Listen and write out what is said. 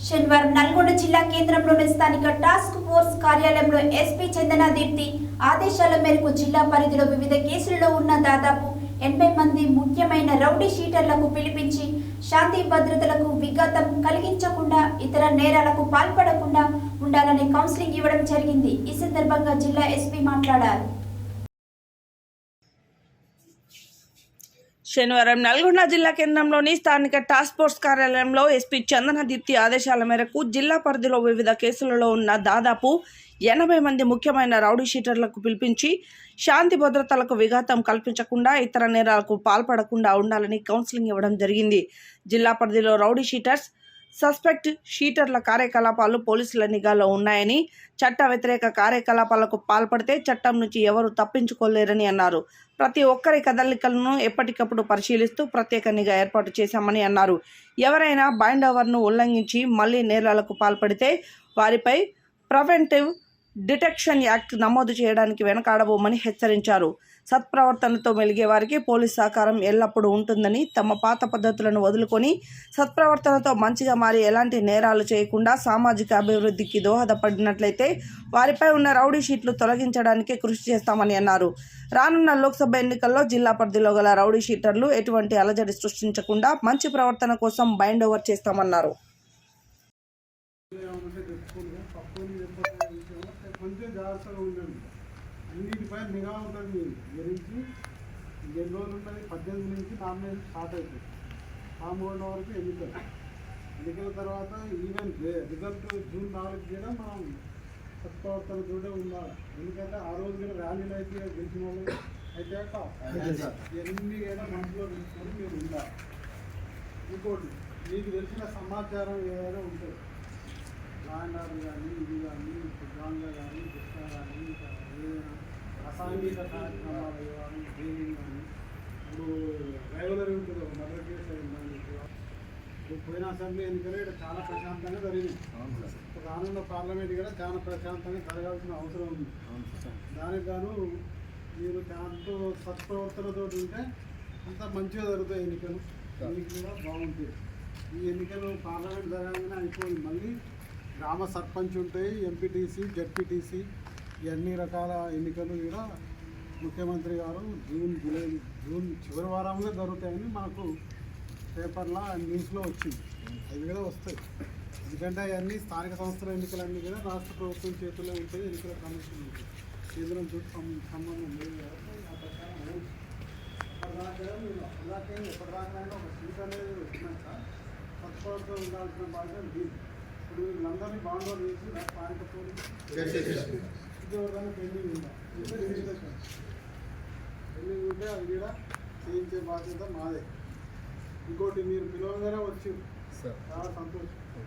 శనివారం నల్గొండ జిల్లా కేంద్రంలోని స్థానిక టాస్క్ ఫోర్స్ కార్యాలయంలో ఎస్పీ చందనా దీప్తి ఆదేశాల మేరకు జిల్లా పరిధిలో వివిధ కేసులలో ఉన్న దాదాపు 80 మంది ముఖ్యమైన రౌడీ షీటర్లకు పిలిపించి శాంతి భద్రతలకు విఘాతం కలిగించకుండా ఇతర నేరాలకు పాల్పడకుండా ఉండాలని కౌన్సిలింగ్ ఇవ్వడం జరిగింది। ఈ సందర్భంగా జిల్లా ఎస్పీ మాట్లాడారు। శనివారం నల్గొండ జిల్లా కేంద్రంలోని స్థానిక టాస్క్ ఫోర్స్ కార్యాలయంలో ఎస్పీ చందనా దీప్తి ఆదేశాల మేరకు జిల్లా పరిధిలో వివిధ కేసులలో ఉన్న దాదాపు 80 మంది ముఖ్యమైన రౌడీ షీటర్లకు పిలిపించి శాంతి భద్రతలకు విఘాతం కల్పించకుండా ఇతర నేరాలకు పాల్పడకుండా ఉండాలని కౌన్సిలింగ్ ఇవ్వడం జరిగింది। జిల్లా పరిధిలో రౌడీ షీటర్స్ సస్పెక్ట్ షీటర్ల కార్యకలాపాలు పోలీసుల నిఘాలో ఉన్నాయని, చట్ట వ్యతిరేక కార్యకలాపాలకు పాల్పడితే చట్టం నుంచి ఎవరు తప్పించుకోలేరని అన్నారు। ప్రతి ఒక్కరి కదలికలను ఎప్పటికప్పుడు పరిశీలిస్తూ ప్రత్యేక నిఘా ఏర్పాటు చేశామని అన్నారు। ఎవరైనా బైండ్ ఓవర్ను ఉల్లంఘించి మళ్లీ నేరాలకు పాల్పడితే వారిపై ప్రివెంటివ్ డిటెక్షన్ యాక్ట్ నమోదు చేయడానికి వెనకాడబోమని హెచ్చరించారు। సత్ప్రవర్తనతో మెలిగే వారికి పోలీస్ సహకారం ఎల్లప్పుడూ ఉంటుందని, తమ పాత పద్ధతులను వదులుకొని సత్ప్రవర్తనతో మంచిగా మారి ఎలాంటి నేరాలు చేయకుండా సామాజిక అభివృద్ధికి దోహదపడినట్లయితే వారిపై ఉన్న రౌడీ షీట్లు తొలగించడానికి కృషి చేస్తామని అన్నారు। రానున్న లోక్సభ ఎన్నికల్లో జిల్లా పరిధిలో గల రౌడీ షీటర్లు ఎటువంటి అలజడి సృష్టించకుండా మంచి ప్రవర్తన కోసం బైండ్ ఓవర్ చేస్తామన్నారు। కొంచెం జాగ్రత్తగా ఉండండి, అన్నిటిపై నిఘా ఉంటుంది గురించి। ఎన్ని రోజులు ఉన్నది 18 నుంచి నామినేషన్ స్టార్ట్ అవుతుంది, 13 వరకు ఎన్నికల తర్వాత ఈవెన్ రిజల్ట్ జూన్ 4 కూడా మనం సత్ప్రవర్తన చూడే ఉండాలి। ఎందుకంటే ఆ రోజు కూడా ర్యాలీలు అయితే గెలిచిన వాళ్ళు అయితే ఎన్ని కూడా మనసులో తెలుసుకొని మీరు ఉండాలి। ఇంకోటి, మీకు తెలిసిన సమాచారం ఏదైనా ఉంటుంది, ల్యాండ్ ఆర్డర్ కానీ ఇది కానీ దొంగ కానీ దుష్ట కానీ ఏదైనా అసాంఘిక కార్యక్రమాలు కానీ డ్రైవింగ్ కానీ, ఇప్పుడు డ్రైవర్ ఉంటుంది ఒక మర్డర్ కేసు అయిందని ఇప్పుడు పోయిన అసెంబ్లీ ఎన్నికలు ఇక్కడ చాలా ప్రశాంతంగా జరిగింది। రానున్న పార్లమెంట్ కూడా చాలా ప్రశాంతంగా జరగాల్సిన అవసరం ఉంది। దానికి గాను మీరు దాంతో సత్ప్రవర్తనతో ఉంటే అంత మంచిగా జరుగుతాయి ఎన్నికలు కూడా బాగుంటాయి। ఈ ఎన్నికలు పార్లమెంట్ జరగానే అయిపోయింది, మళ్ళీ గ్రామ సర్పంచ్ ఉంటాయి, ఎంపీటీసీ, జడ్పీటీసీ, ఇవన్నీ రకాల ఎన్నికలు కూడా ముఖ్యమంత్రి గారు జూన్ చివరి వారంలో జరుగుతాయని మనకు పేపర్లో న్యూస్లో వచ్చింది। అవి కూడా వస్తాయి, ఎందుకంటే అవన్నీ స్థానిక సంస్థల ఎన్నికలన్నీ కూడా రాష్ట్ర ప్రభుత్వం చేతుల్లో ఉంటాయి, ఎన్నికల కమిషన్ ఉంటుంది, కేంద్రం తోటి సంబంధం లేదు కాబట్టి ఆ ప్రకారం ఎప్పటిదాకా ఒక సీట్ అనేది వచ్చినాక సత్ప్రవర్తన ఉండాల్సిన బాధ్యత లేదు। ఇప్పుడు వీళ్ళందరినీ బాండోలు చేసి స్థానిక పెండింగ్ ఉంటే అది కూడా చేయించే బాధ్యత మాదే। ఇంకోటి, మీరు పిలవగానే వచ్చి చాలా సంతోషం।